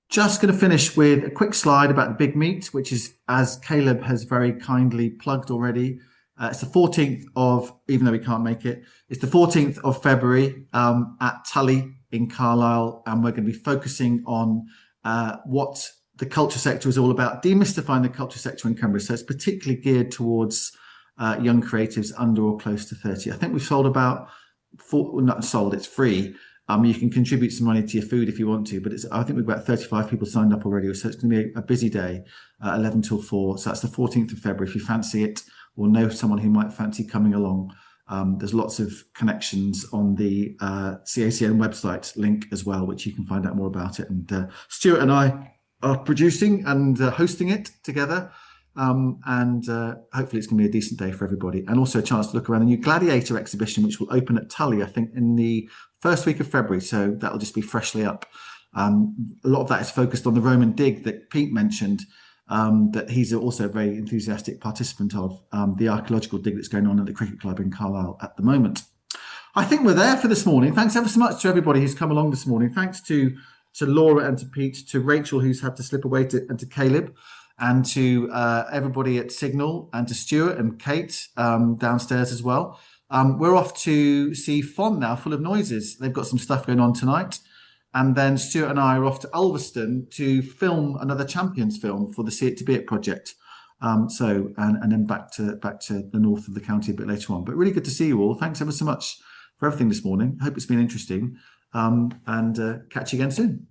A: Just going to finish with a quick slide about the big meet, which is, as Caleb has very kindly plugged already, it's the 14th of, even though we can't make it, it's the 14th of February at Tully in Carlisle, and we're going to be focusing on what the culture sector is all about, demystifying the culture sector in Cumbria. So it's particularly geared towards young creatives under or close to 30. I think we've sold about not sold, it's free. You can contribute some money to your food if you want to, but I think we've got 35 people signed up already. So it's going to be a busy day, 11 till 4. So that's the 14th of February. If you fancy it or know someone who might fancy coming along, there's lots of connections on the CACN website link as well, which you can find out more about it. And Stuart and I are producing and hosting it together. And hopefully it's going to be a decent day for everybody, and also a chance to look around the new Gladiator exhibition, which will open at Tully, I think, in the first week of February. So that'll just be freshly up. A lot of that is focused on the Roman dig that Pete mentioned, that he's also a very enthusiastic participant of, the archaeological dig that's going on at the cricket club in Carlisle at the moment. I think we're there for this morning. Thanks ever so much to everybody who's come along this morning. Thanks to Laura and to Pete, to Rachel, who's had to slip away, and to Caleb, and to everybody at Signal, and to Stuart and Kate downstairs as well. We're off to see Fon now, Full of Noises. They've got some stuff going on tonight. And then Stuart and I are off to Ulverston to film another Champions film for the See It to Be It project. And then back to the north of the county a bit later on. But really good to see you all. Thanks ever so much for everything this morning. Hope it's been interesting. And catch you again soon.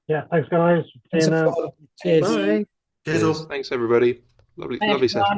K: Yeah, thanks guys. See you now.
G: Cheers.
J: Bye.
A: Cheers all.
L: Thanks everybody. Lovely session.